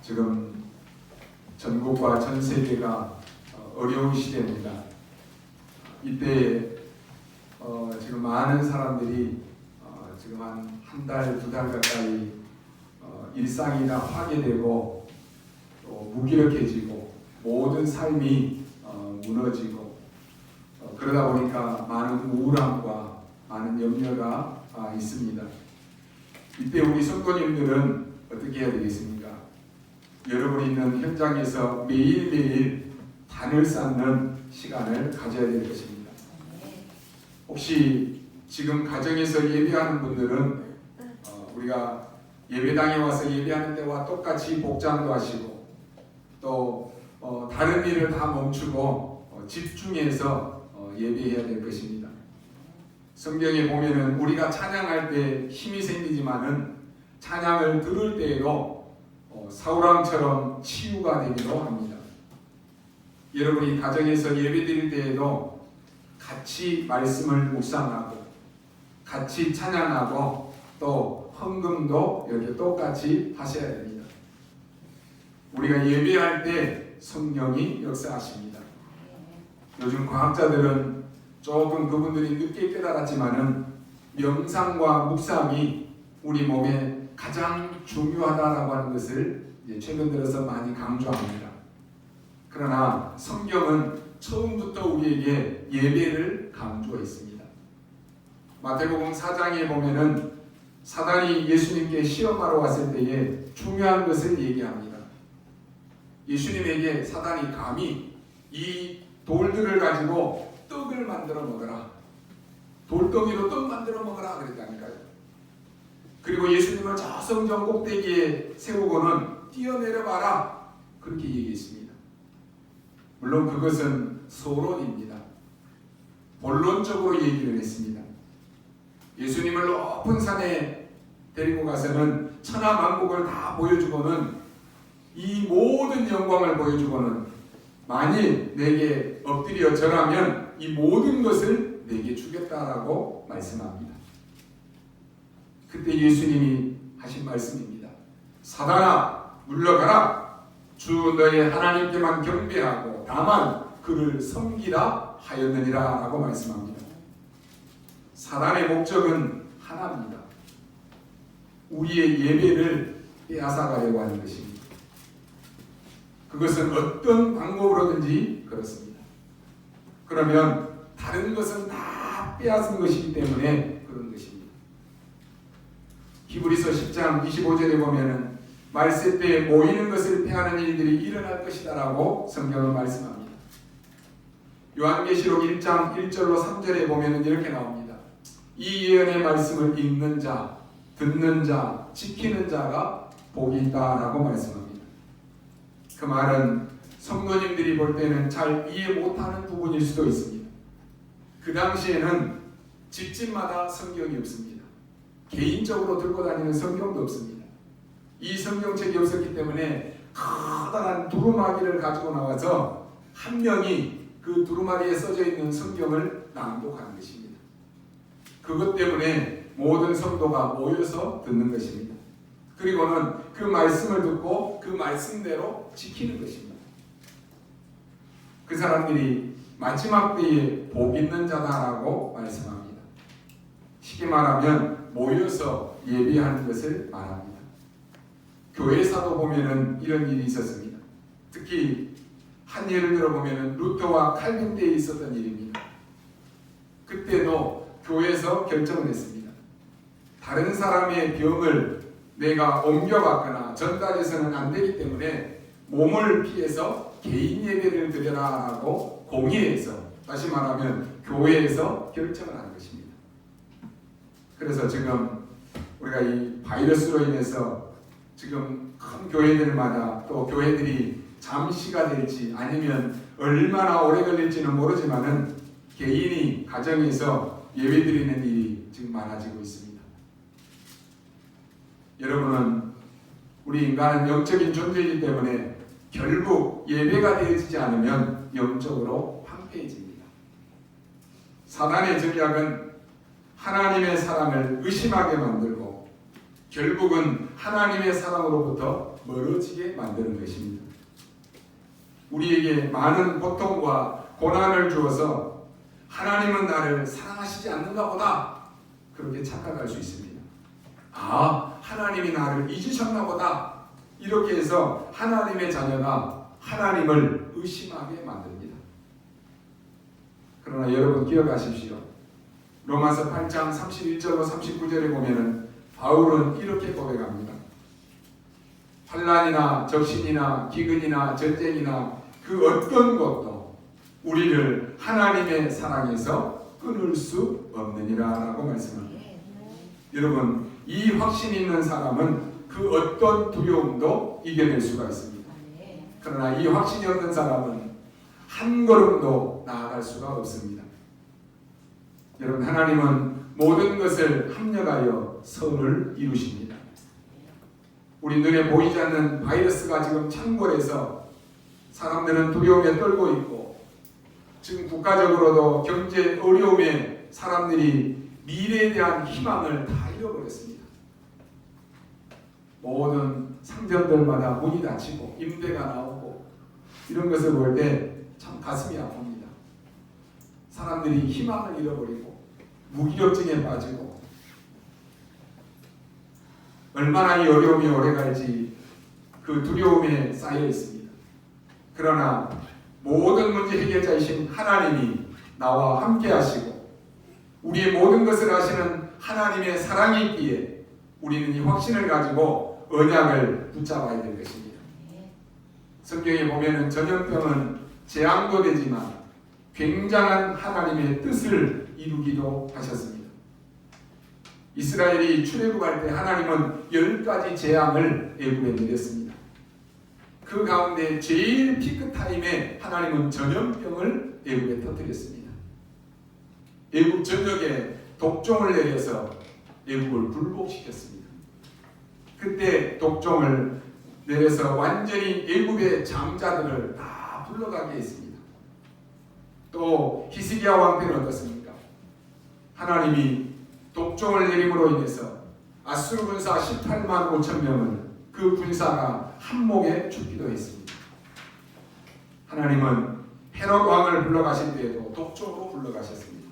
지금 전국과 전 세계가 어려운 시대입니다. 이때 지금 많은 사람들이 지금 한 달, 두 달 가까이 일상이 다 파괴되고 또 무기력해지고 모든 삶이 무너지고 그러다 보니까 많은 우울함과 많은 염려가 있습니다. 이때 우리 성도님들은 어떻게 해야 되겠습니까? 여러분이 있는 현장에서 매일매일 단을 쌓는 시간을 가져야 될 것입니다. 혹시 지금 가정에서 예배하는 분들은 우리가 예배당에 와서 예배하는 때와 똑같이 복장도 하시고 또 다른 일을 다 멈추고 집중해서 예배해야 될 것입니다. 성경에 보면은 우리가 찬양할 때 힘이 생기지만은 찬양을 들을 때에도 사울왕처럼 치유가 되기도 합니다. 여러분이 가정에서 예배드릴 때에도 같이 말씀을 묵상하고 같이 찬양하고 또 헌금도 이렇게 똑같이 하셔야 됩니다. 우리가 예배할 때 성령이 역사하십니다. 요즘 과학자들은 조금 그분들이 늦게 깨달았지만은 명상과 묵상이 우리 몸에 가장 중요하다라고 하는 것을 최근 들어서 많이 강조합니다. 그러나 성경은 처음부터 우리에게 예배를 강조했습니다. 마태복음 4장에 보면은 사단이 예수님께 시험하러 왔을 때에 중요한 것을 얘기합니다. 예수님에게 사단이 감히 이 돌들을 가지고 떡을 만들어 먹어라. 돌덩이로 떡 만들어 먹어라 그랬다니까요. 그리고 예수님을 저 성전 꼭대기에 세우고는 뛰어내려 봐라. 그렇게 얘기했습니다. 물론 그것은 소론입니다. 본론적으로 얘기를 했습니다. 예수님을 높은 산에 데리고 가서는 천하만국을 다 보여주고는 이 모든 영광을 보여주고는 만일 내게 엎드려 절하면 이 모든 것을 내게 주겠다라고 말씀합니다. 그때 예수님이 하신 말씀입니다. 사단아 물러가라. 주 너의 하나님께만 경배하고 다만 그를 섬기라 하였느니라 라고 말씀합니다. 사단의 목적은 하나입니다. 우리의 예배를 빼앗아가려고 하는 것입니다. 그것은 어떤 방법으로든지 그렇습니다. 그러면 다른 것은 다 빼앗은 것이기 때문에 그런 것입니다. 히브리서 10장 25절에 보면은 말세 때에 모이는 것을 패하는 일들이 일어날 것이다 라고 성경은 말씀합니다. 요한계시록 1장 1절로 3절에 보면은 이렇게 나옵니다. 이 예언의 말씀을 읽는 자, 듣는 자, 지키는 자가 복이 있다 라고 말씀합니다. 그 말은 성도님들이 볼 때는 잘 이해 못하는 부분일 수도 있습니다. 그 당시에는 집집마다 성경이 없습니다. 개인적으로 들고 다니는 성경도 없습니다. 이 성경책이 없었기 때문에 커다란 두루마기를 가지고 나와서 한 명이 그 두루마리에 써져 있는 성경을 낭독하는 것입니다. 그것 때문에 모든 성도가 모여서 듣는 것입니다. 그리고는 그 말씀을 듣고 그 말씀대로 지키는 것입니다. 그 사람들이 마지막 때에 복 있는 자다라고 말씀합니다. 쉽게 말하면 모여서 예배하는 것을 말합니다. 교회사도 보면은 이런 일이 있었습니다. 특히 한 예를 들어 보면은 루터와 칼빈 때에 있었던 일입니다. 그때도 교회에서 결정을 했습니다. 다른 사람의 병을 내가 옮겨받거나 전달해서는 안 되기 때문에 몸을 피해서 개인 예배를 드려라 하고 공의해서, 다시 말하면 교회에서 결정을 한 것입니다. 그래서 지금 우리가 이 바이러스로 인해서 지금 큰 교회들마다 또 교회들이 잠시가 될지 아니면 얼마나 오래 걸릴지는 모르지만은 개인이 가정에서 예배드리는 일이 지금 많아지고 있습니다. 여러분은 우리 인간은 영적인 존재이기 때문에 결국 예배가 되어지지 않으면 영적으로 황폐해집니다. 사단의 전략은 하나님의 사랑을 의심하게 만들고 결국은 하나님의 사랑으로부터 멀어지게 만드는 것입니다. 우리에게 많은 고통과 고난을 주어서 하나님은 나를 사랑하시지 않는가 보다 그렇게 착각할 수 있습니다. 하나님이 나를 잊으셨나 보다 이렇게 해서 하나님의 자녀가 하나님을 의심하게 만듭니다. 그러나 여러분 기억하십시오. 로마서 8장 31절로 39절에 보면은 바울은 이렇게 고백합니다. 환난이나 적신이나 기근이나 전쟁이나 그 어떤 것도 우리를 하나님의 사랑에서 끊을 수 없느니라 라고 말씀합니다. 여러분 이 확신 있는 사람은 그 어떤 두려움도 이겨낼 수가 있습니다. 그러나 이 확신이 없는 사람은 한 걸음도 나아갈 수가 없습니다. 여러분 하나님은 모든 것을 합력하여 선을 이루십니다. 우리 눈에 보이지 않는 바이러스가 지금 창궐해서 사람들은 두려움에 떨고 있고 지금 국가적으로도 경제 어려움에 사람들이 미래에 대한 희망을 다 잃어버렸습니다. 모든 상점들마다 문이 닫히고 임대가 나오고 이런 것을 볼 때 참 가슴이 아픕니다. 사람들이 희망을 잃어버리고 무기력증에 빠지고 얼마나 이 어려움이 오래갈지 그 두려움에 쌓여 있습니다. 그러나 모든 문제 해결자이신 하나님이 나와 함께 하시고 우리의 모든 것을 아시는 하나님의 사랑이 있기에 우리는 이 확신을 가지고 언약을 붙잡아야 될 것입니다. 성경에 보면은 전염병은 재앙도 되지만 굉장한 하나님의 뜻을 이루기도 하셨습니다. 이스라엘이 출애굽할 때 하나님은 10가지 재앙을 애굽에 내렸습니다. 그 가운데 제일 피크 타임에 하나님은 전염병을 애굽에 터뜨렸습니다. 애굽 전역에 독종을 내려서 애굽을 불복시켰습니다. 그때 독종을 내려서 완전히 애굽의 장자들을 다 불러가게 했습니다. 또 히스기야 왕 때는 어떻습니까? 하나님이 독종을 내림으로 인해서 아수르 군사 18만 5천 명은 그 군사가 한목에 죽기도 했습니다. 하나님은 헤롯 왕을 불러가실 때에도 독종으로 불러가셨습니다.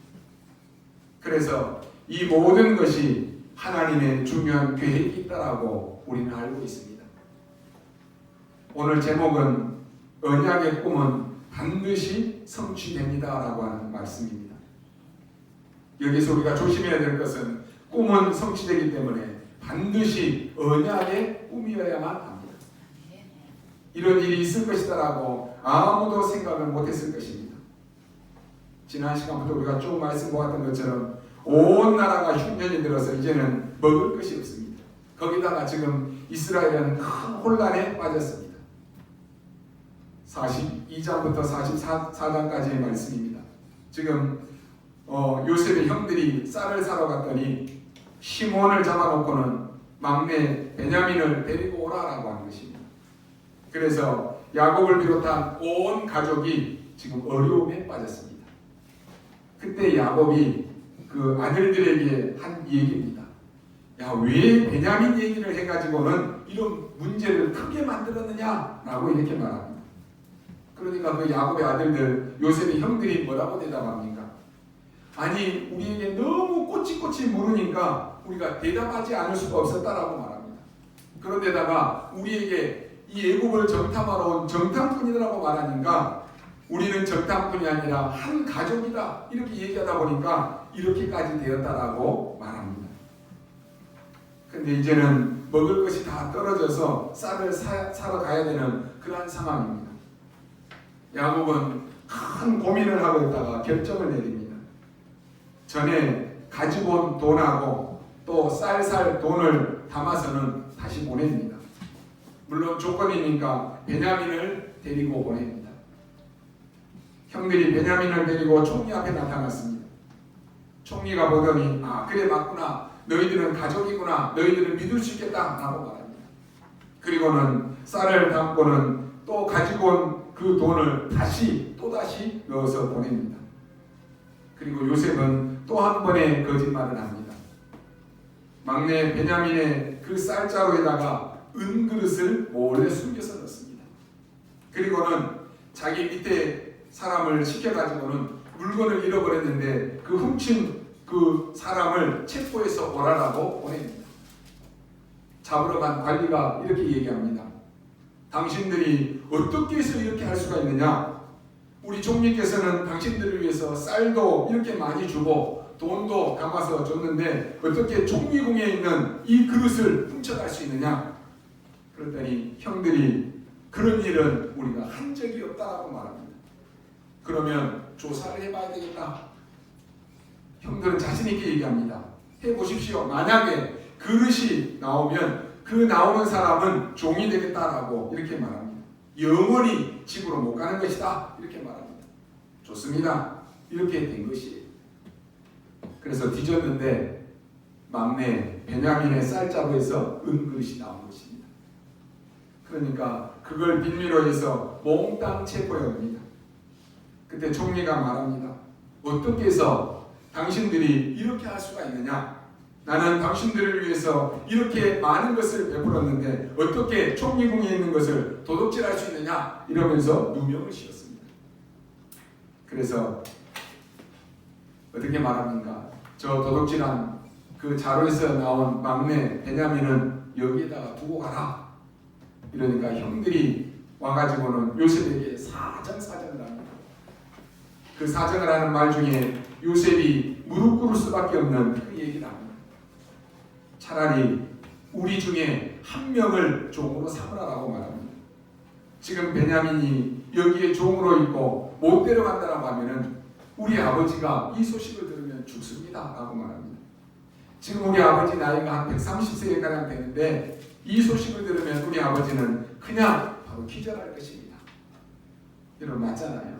그래서 이 모든 것이 하나님의 중요한 계획이 있다라고 우리는 알고 있습니다. 오늘 제목은 언약의 꿈은 반드시 성취됩니다 라고 하는 말씀입니다. 여기서 우리가 조심해야 될 것은 꿈은 성취되기 때문에 반드시 언약의 꿈이어야만 합니다. 이런 일이 있을 것이다 라고 아무도 생각을 못했을 것입니다. 지난 시간부터 우리가 쭉 말씀 보았던 것처럼 온 나라가 흉년이 들어서 이제는 먹을 것이 없습니다. 거기다가 지금 이스라엘은 큰 혼란에 빠졌습니다. 42장부터 44장까지의 말씀입니다. 지금 요셉의 형들이 쌀을 사러 갔더니 시몬을 잡아놓고는 막내 베냐민을 데리고 오라라고 하는 것입니다. 그래서 야곱을 비롯한 온 가족이 지금 어려움에 빠졌습니다. 그때 야곱이 그 아들들에게 한 얘기입니다. 야, 왜 베냐민 얘기를 해가지고는 이런 문제를 크게 만들었느냐라고 이렇게 말합니다. 그러니까 그 야곱의 아들들 요셉의 형들이 뭐라고 대답합니까? 아니 우리에게 너무 꼬치꼬치 물으니까 우리가 대답하지 않을 수가 없었다라고 말합니다. 그런데다가 우리에게 이 애굽을 정탐하러 온 정탐꾼이라고 말하니까 우리는 정탐꾼이 아니라 한 가족이다 이렇게 얘기하다 보니까 이렇게까지 되었다라고 말합니다. 근데 이제는 먹을 것이 다 떨어져서 쌀을 사러 가야 되는 그러한 상황입니다. 야곱은 큰 고민을 하고 있다가 결정을 내립니다. 전에 가지고 온 돈하고 또 쌀 살 돈을 담아서는 다시 보냅니다. 물론 조건이니까 베냐민을 데리고 보냅니다. 형들이 베냐민을 데리고 총리 앞에 나타났습니다. 총리가 보더니 그래 맞구나. 너희들은 가족이구나. 너희들은 믿을 수 있겠다 라고 말합니다. 그리고는 쌀을 담고는 또 가지고 온 그 돈을 또다시 넣어서 보냅니다. 그리고 요셉은 또 한 번의 거짓말을 합니다. 막내 베냐민의 그 쌀자루에다가 은그릇을 몰래 숨겨서 넣습니다. 그리고는 자기 밑에 사람을 시켜가지고는 물건을 잃어버렸는데 그 훔친 그 사람을 체포해서 오라라고 보냅니다. 잡으러 간 관리가 이렇게 얘기합니다. 당신들이 어떻게 해서 이렇게 할 수가 있느냐? 우리 총리께서는 당신들을 위해서 쌀도 이렇게 많이 주고 돈도 담아서 줬는데 어떻게 총리궁에 있는 이 그릇을 훔쳐갈 수 있느냐? 그랬더니 형들이 그런 일은 우리가 한 적이 없다라고 말합니다. 그러면 조사를 해봐야 되겠다. 형들은 자신 있게 얘기합니다. 해보십시오. 만약에 그릇이 나오면 그 나오는 사람은 종이 되겠다라고 이렇게 말합니다. 영원히 집으로 못 가는 것이다. 이렇게 말합니다. 좋습니다. 이렇게 된 것이에요. 그래서 뒤졌는데 막내 베냐민의 쌀자루에서 은그릇이 나온 것입니다. 그러니까 그걸 빌미로 해서 몽땅 체포해 옵니다. 그때 총리가 말합니다. 어떻게 해서 당신들이 이렇게 할 수가 있느냐? 나는 당신들을 위해서 이렇게 많은 것을 베풀었는데 어떻게 총리궁에 있는 것을 도둑질할 수 있느냐? 이러면서 누명을 씌웠습니다. 그래서 어떻게 말합니까? 저 도둑질한 그 자루에서 나온 막내 베냐민은 여기에다가 두고 가라. 이러니까 형들이 와가지고는 요셉에게 사정을 합니다. 그 사정을 하는 말 중에 요셉이 무릎 꿇을 수밖에 없는 그 얘기를 합니다. 차라리 우리 중에 한 명을 종으로 삼으라라고 말합니다. 지금 베냐민이 여기에 종으로 있고 못 데려간다라고 하면은 우리 아버지가 이 소식을 들으면 죽습니다 라고 말합니다. 지금 우리 아버지 나이가 한 130세가량 되는데 이 소식을 들으면 우리 아버지는 그냥 바로 기절할 것입니다. 여러분 맞잖아요.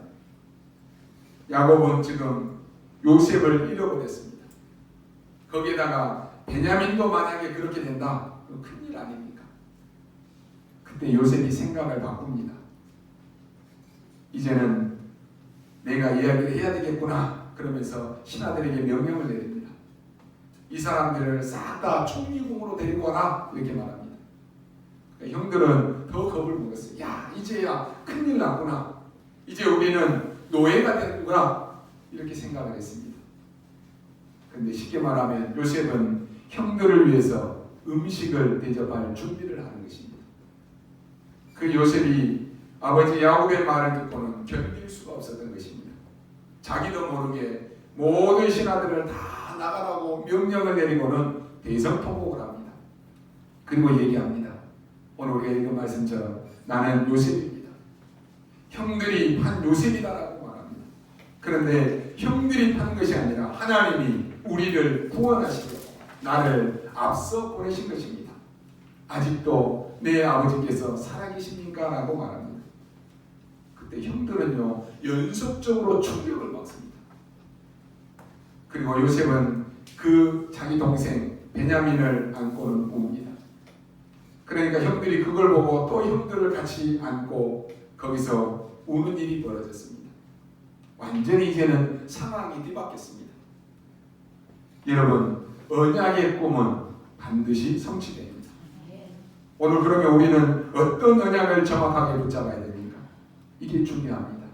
야곱은 지금 요셉을 잃어버렸습니다. 거기에다가 베냐민도 만약에 그렇게 된다, 큰일 아닙니까? 그때 요셉이 생각을 바꿉니다. 이제는 내가 이야기를 해야 되겠구나 그러면서 신하들에게 명령을 내립니다. 이 사람들을 싹 다 총리궁으로 데리고 와라 이렇게 말합니다. 그러니까 형들은 더 겁을 먹었어요. 야 이제야 큰일 났구나. 이제 우리는 노예가 되는구나 이렇게 생각을 했습니다. 그런데 쉽게 말하면 요셉은 형들을 위해서 음식을 대접할 준비를 하는 것입니다. 그 요셉이 아버지 야곱의 말을 듣고는 견딜 수가 없었던 것입니다. 자기도 모르게 모든 신하들을 다 나가라고 명령을 내리고는 대성통곡을 합니다. 그리고 얘기합니다. 오늘 우리가 읽은 말씀처럼 나는 요셉입니다. 형들이 판 요셉이다라고 말합니다. 그런데 형들이 판 것이 아니라 하나님이 우리를 구원하시고 나를 앞서 보내신 것입니다. 아직도 내 아버지께서 살아계십니까? 라고 말합니다. 그때 형들은요 연속적으로 충격을 받습니다. 그리고 요셉은 그 자기 동생 베냐민을 안고는 웁니다. 그러니까 형들이 그걸 보고 또 형들을 같이 안고 거기서 우는 일이 벌어졌습니다. 완전히 이제는 상황이 뒤바뀌었습니다. 여러분 언약의 꿈은 반드시 성취됩니다. 오늘 그러면 우리는 어떤 언약을 정확하게 붙잡아야 됩니까? 이게 중요합니다.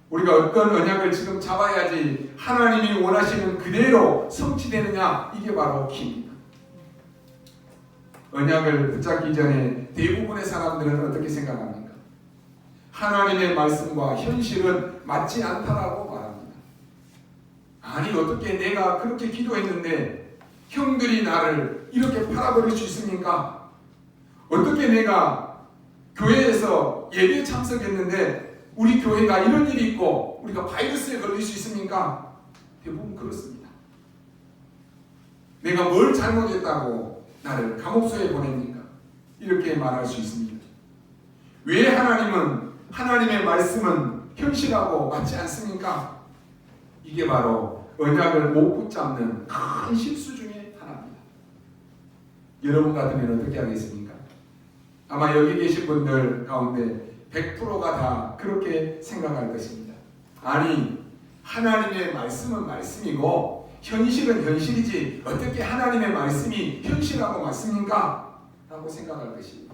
우리가 어떤 언약을 지금 잡아야지 하나님이 원하시는 그대로 성취되느냐 이게 바로 키입니다. 언약을 붙잡기 전에 대부분의 사람들은 어떻게 생각합니까? 하나님의 말씀과 현실은 맞지 않다라고 말합니다. 아니 어떻게 내가 그렇게 기도했는데 형들이 나를 이렇게 팔아버릴 수 있습니까? 어떻게 내가 교회에서 예배에 참석했는데 우리 교회가 이런 일이 있고 우리가 바이러스에 걸릴 수 있습니까? 대부분 그렇습니다. 내가 뭘 잘못했다고 나를 감옥소에 보냅니까? 이렇게 말할 수 있습니다. 왜 하나님의 말씀은 현실하고 맞지 않습니까? 이게 바로 언약을 못 붙잡는 큰 실수 중에 하나입니다. 여러분 같으면 어떻게 하겠습니까? 아마 여기 계신 분들 가운데 100%가 다 그렇게 생각할 것입니다. 아니 하나님의 말씀은 말씀이고 현실은 현실이지 어떻게 하나님의 말씀이 현실하고 맞습니까? 라고 생각할 것입니다.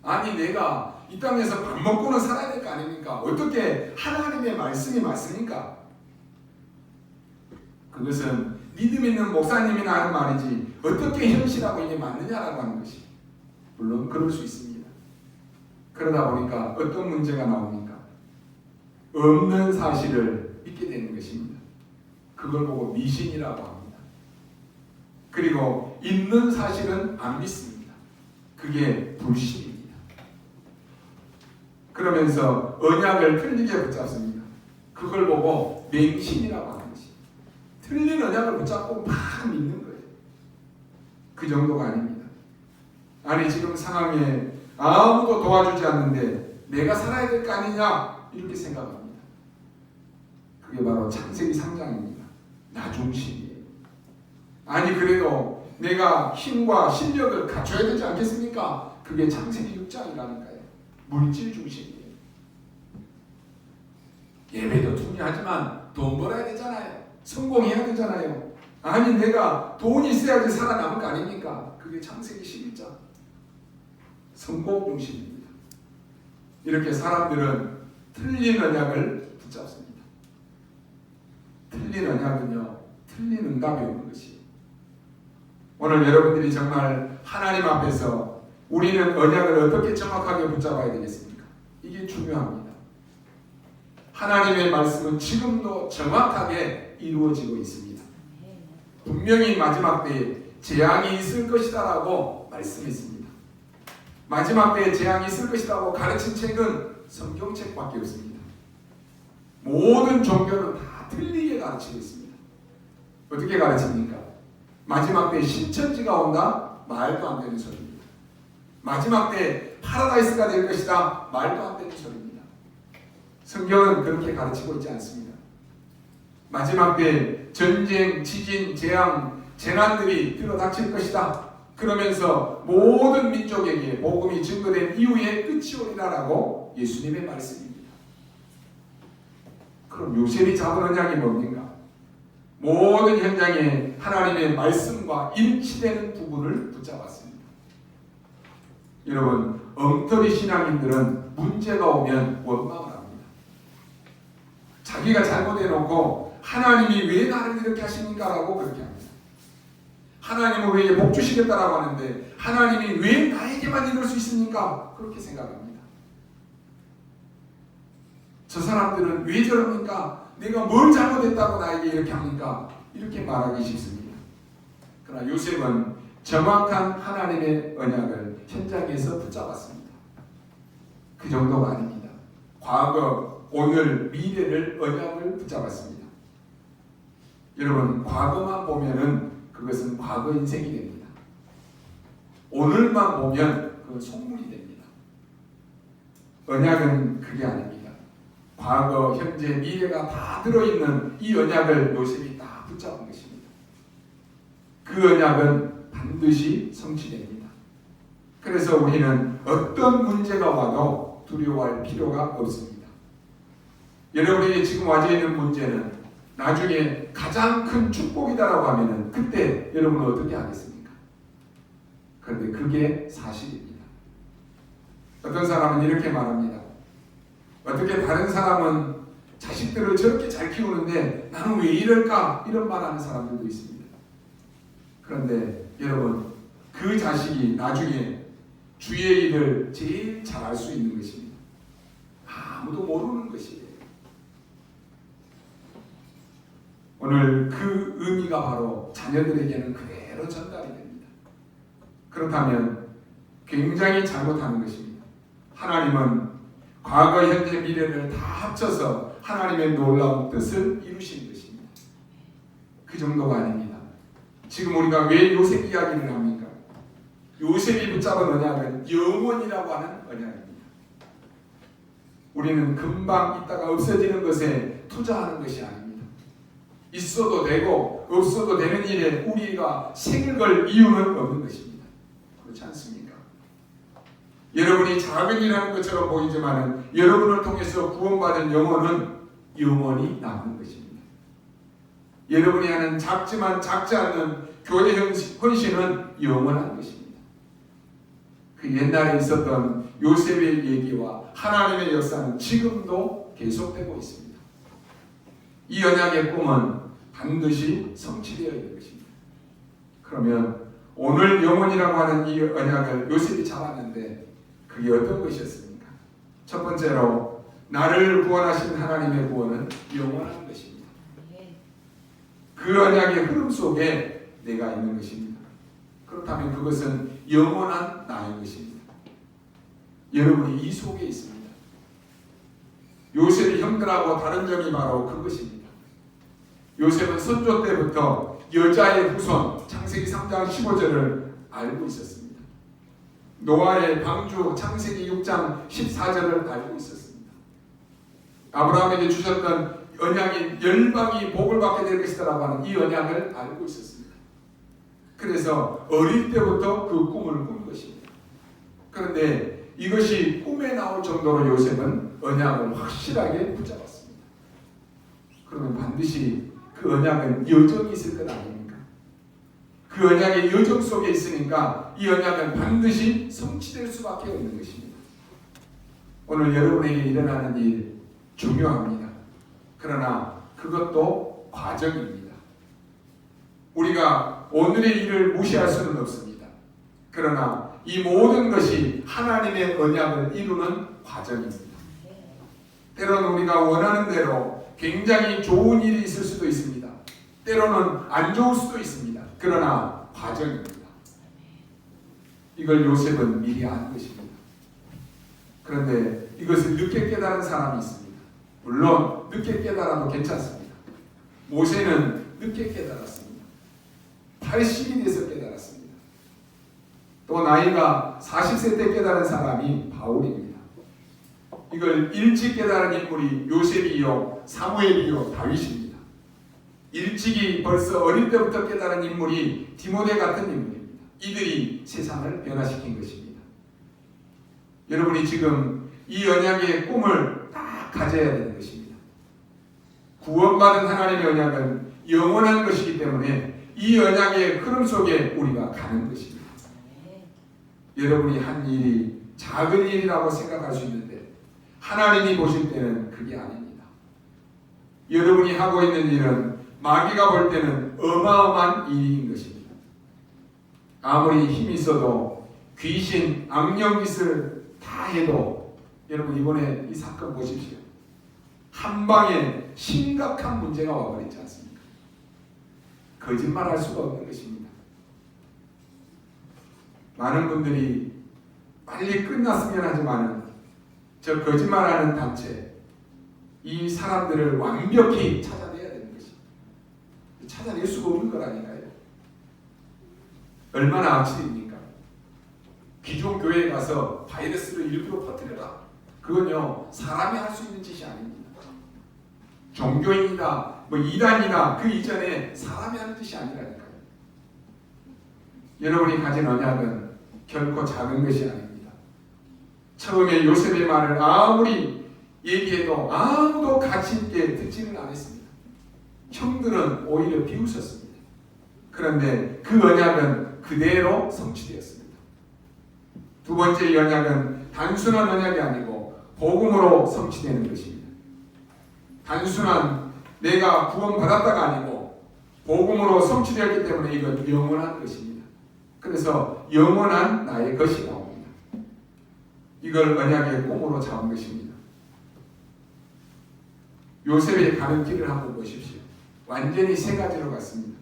아니 내가 이 땅에서 밥 먹고는 살아야 될 거 아닙니까? 어떻게 하나님의 말씀이 맞습니까? 그것은 믿음 있는 목사님이나 하는 말이지 어떻게 현실하고 이게 맞느냐라고 하는 것이 물론 그럴 수 있습니다. 그러다 보니까 어떤 문제가 나옵니까? 없는 사실을 믿게 되는 것입니다. 그걸 보고 미신이라고 합니다. 그리고 있는 사실은 안 믿습니다. 그게 불신입니다. 그러면서 언약을 틀리게 붙잡습니다. 그걸 보고 맹신이라고 하는 것입니다. 틀린 언약을 붙잡고 막 믿는 거예요. 그 정도가 아닙니다. 아니 지금 상황에 아무도 도와주지 않는데 내가 살아야 될 거 아니냐 이렇게 생각합니다. 그게 바로 창세기 3장입니다. 나 중심이에요. 아니 그래도 내가 힘과 실력을 갖춰야 되지 않겠습니까? 그게 창세기 6장이라니까요. 물질 중심이에요. 예배도 중요하지만 돈 벌어야 되잖아요. 성공해야 되잖아요. 아니 내가 돈이 있어야지 살아남을 거 아닙니까? 그게 창세기 11장. 성공 중심입니다. 이렇게 사람들은 틀린 언약을 붙잡습니다. 틀린 언약은요, 틀린 응답이 오는 것이에요. 오늘 여러분들이 정말 하나님 앞에서 우리는 언약을 어떻게 정확하게 붙잡아야 되겠습니까? 이게 중요합니다. 하나님의 말씀은 지금도 정확하게 이루어지고 있습니다. 분명히 마지막 때에 재앙이 있을 것이다라고 말씀했습니다. 마지막 때에 재앙이 있을 것이라고 가르친 책은 성경책밖에 없습니다. 모든 종교는 다 틀리게 가르치고 있습니다. 어떻게 가르칩니까? 마지막 때에 신천지가 온다? 말도 안 되는 소리입니다. 마지막 때에 파라다이스가 될 것이다? 말도 안 되는 소리입니다. 성경은 그렇게 가르치고 있지 않습니다. 마지막 때에 전쟁, 지진, 재앙, 재난들이 들어닥칠 것이다. 그러면서 모든 민족에게 복음이 증거된 이후에 끝이 오리라라고 예수님의 말씀입니다. 그럼 요셉이 잡은 언약이 뭡니까? 모든 현장에 하나님의 말씀과 일치되는 부분을 붙잡았습니다. 여러분, 엉터리 신앙인들은 문제가 오면 원망을 합니다. 자기가 잘못해놓고 하나님이 왜 나를 이렇게 하십니까? 라고 그렇게 합니다. 하나님은 왜 복 주시겠다라고 하는데 하나님이 왜 나에게만 이럴 수 있습니까? 그렇게 생각합니다. 저 사람들은 왜 저럽니까? 내가 뭘 잘못했다고 나에게 이렇게 합니까? 이렇게 말하기 쉽습니다. 그러나 요셉은 정확한 하나님의 언약을 현장에서 붙잡았습니다. 그 정도가 아닙니다. 과거, 오늘, 미래를 언약을 붙잡았습니다. 여러분, 과거만 보면은 그것은 과거 인생이 됩니다. 오늘만 보면 그건 속물이 됩니다. 언약은 그게 아닙니다. 과거, 현재, 미래가 다 들어있는 이 언약을 요셉이 다 붙잡은 것입니다. 그 언약은 반드시 성취됩니다. 그래서 우리는 어떤 문제가 와도 두려워할 필요가 없습니다. 여러분에게 지금 와져 있는 문제는 나중에 가장 큰 축복이다라고 하면은 그때 여러분은 어떻게 하겠습니까? 그런데 그게 사실입니다. 어떤 사람은 이렇게 말합니다. 어떻게 다른 사람은 자식들을 저렇게 잘 키우는데 나는 왜 이럴까? 이런 말하는 사람들도 있습니다. 그런데 여러분, 그 자식이 나중에 주의 일을 제일 잘할 수 있는 것입니다. 아무도 모르는 것이에요. 오늘 그 의미가 바로 자녀들에게는 그대로 전달이 됩니다. 그렇다면 굉장히 잘못하는 것입니다. 하나님은 과거, 현재, 미래를 다 합쳐서 하나님의 놀라운 뜻을 이루신 것입니다. 그 정도가 아닙니다. 지금 우리가 왜 요셉 이야기를 합니까? 요셉이 붙잡은 언약은 영원이라고 하는 언약입니다. 우리는 금방 있다가 없어지는 것에 투자하는 것이 아닙니다. 있어도 되고 없어도 되는 일에 우리가 생을 걸 이유는 없는 것입니다. 그렇지 않습니까? 여러분이 작은 일하는 것처럼 보이지만 여러분을 통해서 구원받은 영혼은 영원히 남는 것입니다. 여러분이 하는 작지만 작지 않는 교회 헌신은 영원한 것입니다. 그 옛날에 있었던 요셉의 얘기와 하나님의 역사는 지금도 계속되고 있습니다. 이 언약의 꿈은 반드시 성취되어야 할 것입니다. 그러면 오늘 영혼이라고 하는 이 언약을 요셉이 잡았는데 그게 어떤 것이었습니까? 첫 번째로 나를 구원하신 하나님의 구원은 영원한 것입니다. 그 언약의 흐름 속에 내가 있는 것입니다. 그렇다면 그것은 영원한 나의 것입니다. 여러분이 이 속에 있습니다. 요셉이 형들하고 다른 점이 바로 그것입니다. 요셉은 선조 때부터 여자의 후손 창세기 3장 15절을 알고 있었습니다. 노아의 방주 창세기 6장 14절을 알고 있었습니다. 아브라함에게 주셨던 언약이 열방이 복을 받게 될 것이다라고 하는 이 언약을 알고 있었습니다. 그래서 어릴 때부터 그 꿈을 꾼 것입니다. 그런데 이것이 꿈에 나올 정도로 요셉은 언약을 확실하게 붙잡았습니다. 그러면 반드시 그 언약은 여정이 있을 것 아닙니까? 그 언약의 여정 속에 있으니까 이 언약은 반드시 성취될 수밖에 없는 것입니다. 오늘 여러분에게 일어나는 일 중요합니다. 그러나 그것도 과정입니다. 우리가 오늘의 일을 무시할 수는 없습니다. 그러나 이 모든 것이 하나님의 언약을 이루는 과정입니다. 때로는 우리가 원하는 대로 굉장히 좋은 일이 있을 수도 있습니다. 때로는 안 좋을 수도 있습니다. 그러나 과정입니다. 이걸 요셉은 미리 안 것입니다. 그런데 이것을 늦게 깨달은 사람이 있습니다. 물론 늦게 깨달아도 괜찮습니다. 모세는 늦게 깨달았습니다. 80이 돼서 깨달았습니다. 또 나이가 40세 때 깨달은 사람이 바울입니다. 이걸 일찍 깨달은 인물이 요셉이요, 사무엘이요, 다윗입니다. 일찍이 벌써 어릴 때부터 깨달은 인물이 디모데 같은 인물입니다. 이들이 세상을 변화시킨 것입니다. 여러분이 지금 이 언약의 꿈을 딱 가져야 되는 것입니다. 구원받은 하나님의 언약은 영원한 것이기 때문에 이 언약의 흐름 속에 우리가 가는 것입니다. 여러분이 한 일이 작은 일이라고 생각할 수 있는데 하나님이 보실 때는 그게 아닙니다. 여러분이 하고 있는 일은 마귀가 볼 때는 어마어마한 일인 것입니다. 아무리 힘이 있어도 귀신, 악령짓을 다 해도 여러분 이번에 이 사건 보십시오. 한 방에 심각한 문제가 와버리지 않습니까? 거짓말할 수가 없는 것입니다. 많은 분들이 빨리 끝났으면 하지만 저 거짓말하는 단체 이 사람들을 완벽히 찾아내야 되는 것입니다. 찾아낼 수가 없는 거라니까요. 얼마나 악질입니까? 기존 교회에 가서 바이러스를 일부러 퍼뜨려라. 그건요 사람이 할 수 있는 짓이 아닙니다. 종교인이다, 이단이다 그 이전에 사람이 하는 짓이 아니라니까요. 여러분이 가진 언약은 결코 작은 것이 아닙니다. 처음에 요셉의 말을 아무리 얘기해도 아무도 가치 있게 듣지는 않았습니다. 형들은 오히려 비웃었습니다. 그런데 그 언약은 그대로 성취되었습니다. 두 번째 언약은 단순한 언약이 아니고 복음으로 성취되는 것입니다. 단순한 내가 구원받았다가 아니고 복음으로 성취되었기 때문에 이건 영원한 것입니다. 그래서 영원한 나의 것이 나옵니다. 이걸 언약의 꿈으로 잡은 것입니다. 요셉의 가는 길을 한번 보십시오. 완전히 세 가지로 갔습니다.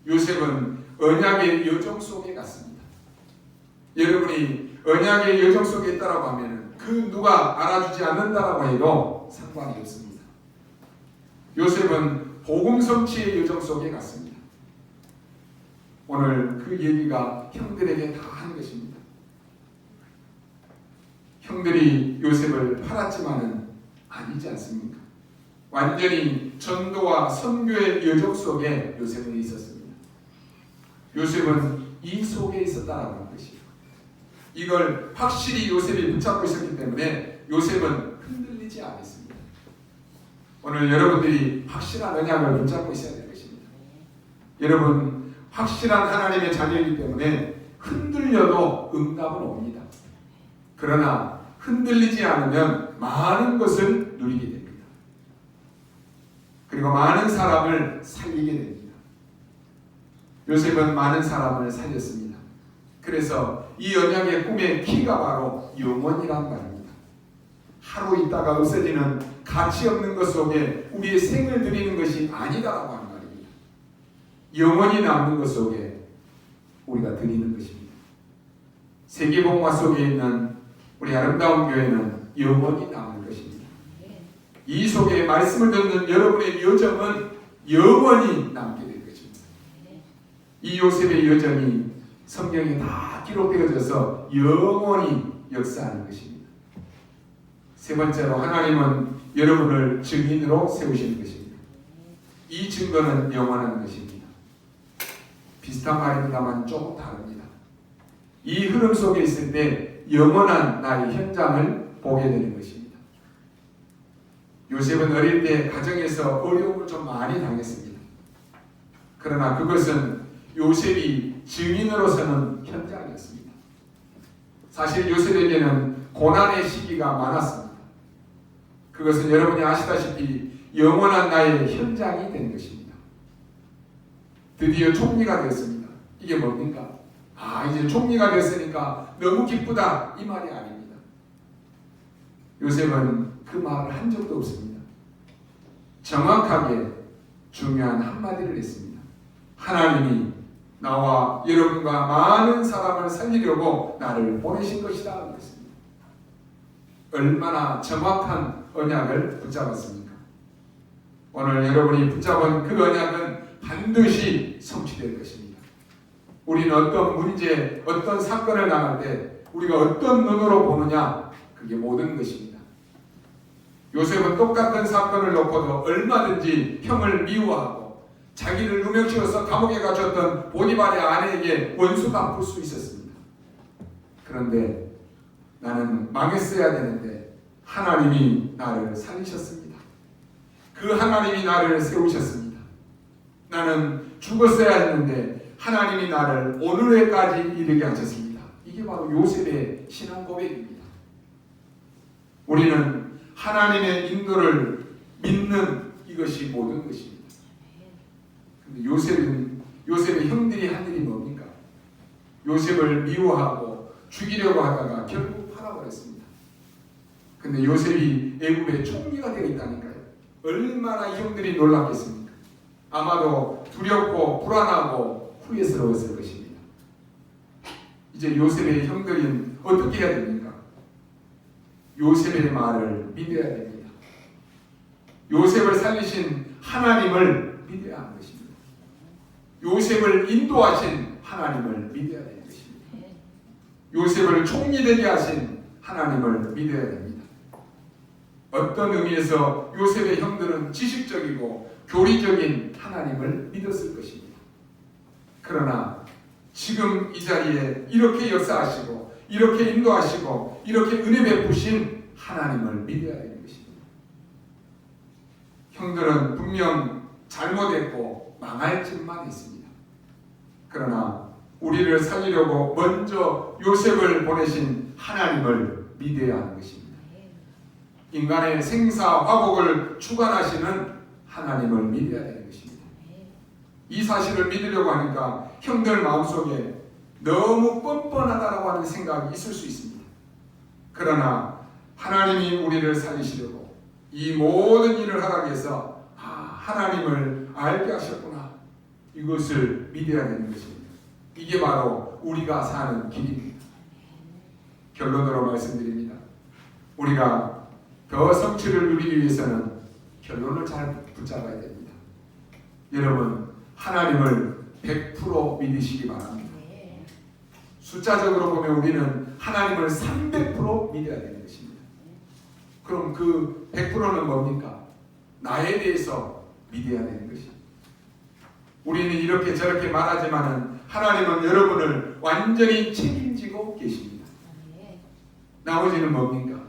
요셉은 언약의 여정 속에 갔습니다. 여러분이 언약의 여정 속에 있다라고 하면 그 누가 알아주지 않는다라고 해도 상관이 없습니다. 요셉은 복음 성취의 여정 속에 갔습니다. 오늘 그 얘기가 형들에게 다 한 것입니다. 형들이 요셉을 팔았지만은 아니지 않습니까? 완전히 전도와 선교의 여정 속에 요셉은 있었습니다. 요셉은 이 속에 있었다라는 것이죠. 이걸 확실히 요셉이 붙잡고 있었기 때문에 요셉은 흔들리지 않았습니다. 오늘 여러분들이 확실한 언약을 붙잡고 있어야 될 것입니다. 여러분 확실한 하나님의 자녀이기 때문에 흔들려도 응답은 옵니다. 그러나 흔들리지 않으면 많은 것을 누리게 됩니다. 그리고 많은 사람을 살리게 됩니다. 요셉은 많은 사람을 살렸습니다. 그래서 이 언약의 꿈의 키가 바로 영원이란 말입니다. 하루 있다가 없어지는 가치 없는 것 속에 우리의 생을 드리는 것이 아니다라고 하는 말입니다. 영원히 남는 것 속에 우리가 드리는 것입니다. 세계복음화 속에 있는 우리 아름다운 교회는 영원히 남는 것입니다. 이 속에 말씀을 듣는 여러분의 여정은 영원히 남게 될 것입니다. 이 요셉의 여정이 성경에 다 기록되어져서 영원히 역사하는 것입니다. 세 번째로 하나님은 여러분을 증인으로 세우시는 것입니다. 이 증거는 영원한 것입니다. 비슷한 말입니다만 조금 다릅니다. 이 흐름 속에 있을 때 영원한 나의 현장을 보게 되는 것입니다. 요셉은 어릴 때 가정에서 어려움을 좀 많이 당했습니다. 그러나 그것은 요셉이 증인으로서는 현장이었습니다. 사실 요셉에게는 고난의 시기가 많았습니다. 그것은 여러분이 아시다시피 영원한 나의 현장이 된 것입니다. 드디어 총리가 되었습니다. 이게 뭡니까? 이제 총리가 됐으니까 너무 기쁘다 이 말이 아닙니다. 요셉은 그 말을 한 적도 없습니다. 정확하게 중요한 한마디를 했습니다. 하나님이 나와 여러분과 많은 사람을 살리려고 나를 보내신 것이다 그랬습니다. 얼마나 정확한 언약을 붙잡았습니까? 오늘 여러분이 붙잡은 그 언약은 반드시 성취될 것입니다. 우리는 어떤 문제, 어떤 사건을 당할 때 우리가 어떤 눈으로 보느냐, 그게 모든 것입니다. 요셉은 똑같은 사건을 놓고도 얼마든지 형을 미워하고 자기를 누명씌워서 감옥에 갇혔던 보디발의 아내에게 원수 갚을 수 있었습니다. 그런데 나는 망했어야 되는데 하나님이 나를 살리셨습니다. 그 하나님이 나를 세우셨습니다. 나는 죽었어야 했는데 하나님이 나를 오늘에까지 이르게 하셨습니다. 이게 바로 요셉의 신앙 고백입니다. 우리는 하나님의 인도를 믿는 이것이 모든 것입니다. 근데 요셉의 형들이 한 일이 뭡니까? 요셉을 미워하고 죽이려고 하다가 결국 팔아버렸습니다. 근데 요셉이 애굽의 총리가 되어 있다니까요. 얼마나 이 형들이 놀랐겠습니까? 아마도 두렵고 불안하고 후회스러웠을 것입니다. 이제 요셉의 형들은 어떻게 해야 됩니까? 요셉의 말을 믿어야 됩니다. 요셉을 살리신 하나님을 믿어야 하는 것입니다. 요셉을 인도하신 하나님을 믿어야 되는 것입니다. 요셉을 총리 되게 하신 하나님을 믿어야 됩니다. 어떤 의미에서 요셉의 형들은 지식적이고 교리적인 하나님을 믿었을 것입니다. 그러나 지금 이 자리에 이렇게 역사하시고 이렇게 인도하시고 이렇게 은혜 베푸신 하나님을 믿어야 되는 것입니다. 형들은 분명 잘못했고 망할 짓만 있습니다. 그러나 우리를 살리려고 먼저 요셉을 보내신 하나님을 믿어야 하는 것입니다. 인간의 생사 화복을 주관하시는 하나님을 믿어야 되는 것입니다. 이 사실을 믿으려고 하니까 형들 마음속에 너무 뻔뻔하다라고 하는 생각이 있을 수 있습니다. 그러나 하나님이 우리를 살리시려고 이 모든 일을 하기 위해서 하나님을 알게 하셨구나. 이것을 믿어야 되는 것입니다. 이게 바로 우리가 사는 길입니다. 결론으로 말씀드립니다. 우리가 더 성취를 누리기 위해서는 결론을 잘 붙잡아야 됩니다. 여러분, 하나님을 100% 믿으시기 바랍니다. 숫자적으로 보면 우리는 하나님을 300% 믿어야 되는 것입니다. 그럼 그 100%는 뭡니까? 나에 대해서 믿어야 되는 것입니다. 우리는 이렇게 저렇게 말하지만은 하나님은 여러분을 완전히 책임지고 계십니다. 나머지는 뭡니까?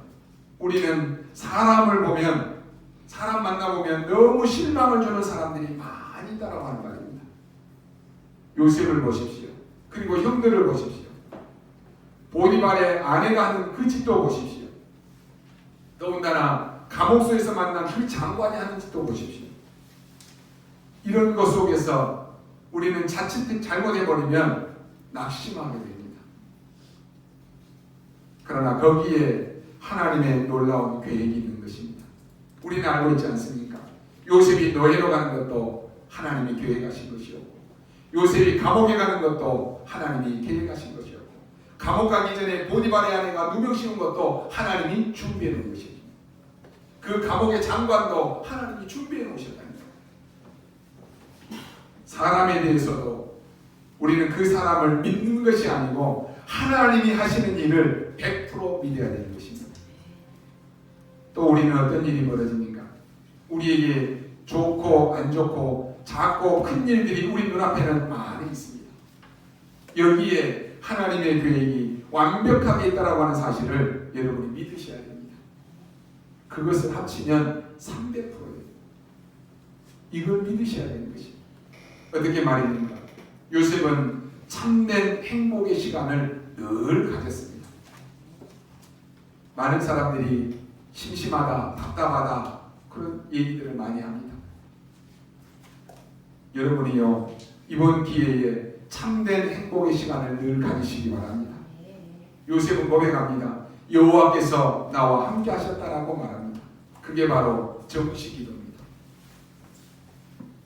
우리는 사람 만나보면 너무 실망을 주는 사람들이 많이 있다라고 하는 말입니다. 요셉을 보십시오. 그리고 형들을 보십시오. 보디발의 아내가 하는 그 짓도 보십시오. 더군다나 감옥소에서 만난 그 장관이 하는 짓도 보십시오. 이런 것 속에서 우리는 자칫 잘못해버리면 낙심하게 됩니다. 그러나 거기에 하나님의 놀라운 계획이 있는 것입니다. 우리는 알고 있지 않습니까? 요셉이 노예로 가는 것도 하나님이 계획하신 것이었고, 요셉이 감옥에 가는 것도 하나님이 계획하신 것이었고, 감옥 가기 전에 보디발의 아내가 누명 씌운 것도 하나님이 준비해 놓은 것이죠. 그 감옥의 장관도 하나님이 준비해 놓으셨다는 거예요. 사람에 대해서도 우리는 그 사람을 믿는 것이 아니고 하나님이 하시는 일을 100% 믿어야 되는 것입니다. 또 우리는 어떤 일이 벌어집니까? 우리에게 좋고 안 좋고 작고 큰 일들이 우리 눈앞에는 많이 있습니다. 여기에 하나님의 계획이 완벽하게 있다라고 하는 사실을 여러분이 믿으셔야 됩니다. 그것을 합치면 300%예요. 이걸 믿으셔야 되는 것입니다. 어떻게 말입니까? 요셉은 참된 행복의 시간을 늘 가졌습니다. 많은 사람들이 심심하다, 답답하다 그런 얘기들을 많이 합니다. 여러분이요, 이번 기회에 참된 행복의 시간을 늘 가지시기 바랍니다. 요셉은 고백합니다. 여호와께서 나와 함께 하셨다라고 말합니다. 그게 바로 정식 기도입니다.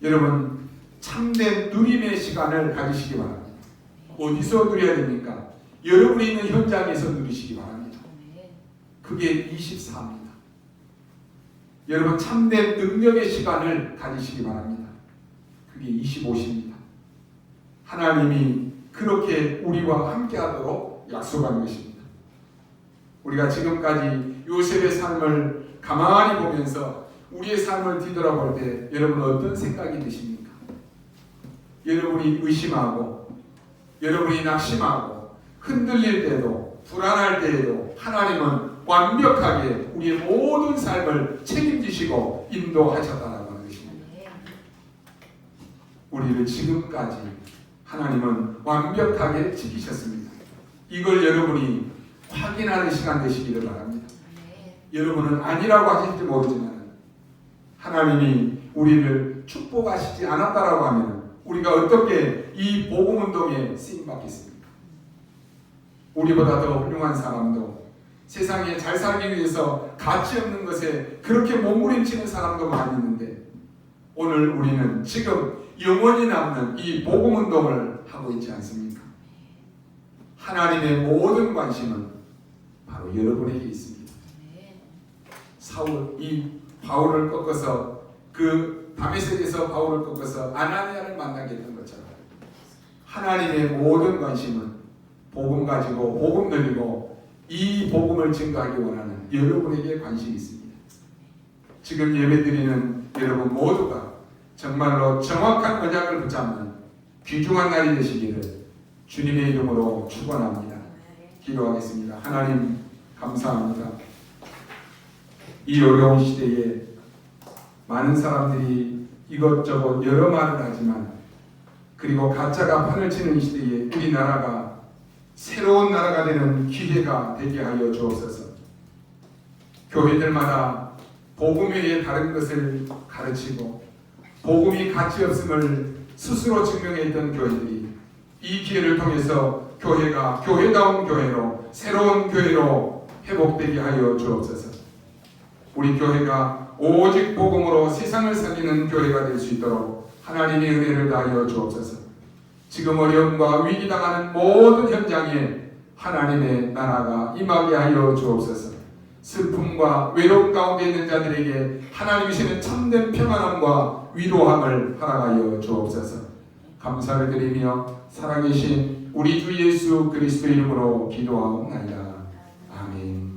여러분, 참된 누림의 시간을 가지시기 바랍니다. 어디서 누려야 됩니까? 여러분이 있는 현장에서 누리시기 바랍니다. 그게 24입니다. 여러분, 참된 능력의 시간을 가지시기 바랍니다. 그게 25입니다. 하나님이 그렇게 우리와 함께 하도록 약속한 것입니다. 우리가 지금까지 요셉의 삶을 가만히 보면서 우리의 삶을 뒤돌아볼 때 여러분 어떤 생각이 드십니까? 여러분이 의심하고 여러분이 낙심하고 흔들릴 때도 불안할 때에도 하나님은 완벽하게 우리의 모든 삶을 책임지시고 인도하셨다는 것입니다. 우리를 지금까지 하나님은 완벽하게 지키셨습니다. 이걸 여러분이 확인하는 시간 되시기를 바랍니다. 여러분은 아니라고 하실지 모르지만 하나님이 우리를 축복하시지 않았다라고 하면 우리가 어떻게 이 복음운동에 쓰임받겠습니까? 우리보다 더 훌륭한 사람도 세상에 잘 살기 위해서 가치 없는 것에 그렇게 몸부림치는 사람도 많이 있는데 오늘 우리는 지금 영원히 남는 이 복음운동을 하고 있지 않습니까? 하나님의 모든 관심은 바로 여러분에게 있습니다. 이 바울을 꺾어서 그 다메섹에서 바울을 꺾어서 아나니아를 만나게 된 것처럼 하나님의 모든 관심은 복음 가지고 복음 누리고 이 복음을 증거하기 원하는 여러분에게 관심이 있습니다. 지금 예배드리는 여러분 모두가 정말로 정확한 언약을 붙잡는 귀중한 날이 되시기를 주님의 이름으로 축원합니다. 기도하겠습니다. 하나님 감사합니다. 이 어려운 시대에 많은 사람들이 이것저것 여러 말을 하지만 그리고 가짜가 판을 치는 이 시대에 우리나라가 새로운 나라가 되는 기회가 되게 하여 주옵소서. 교회들마다 복음 외에 다른 것을 가르치고 복음이 가치 없음을 스스로 증명했던 교회들이 이 기회를 통해서 교회가 교회다운 교회로 새로운 교회로 회복되게 하여 주옵소서. 우리 교회가 오직 복음으로 세상을 살리는 교회가 될 수 있도록 하나님의 은혜를 다하여 주옵소서. 지금 어려움과 위기당하는 모든 현장에 하나님의 나라가 임하게 하여 주옵소서. 슬픔과 외로움 가운데 있는 자들에게 하나님이시는 참된 평안함과 위로함을 허락하여 주옵소서. 감사를 드리며 살아계신 우리 주 예수 그리스도 이름으로 기도하옵나이다. 아멘.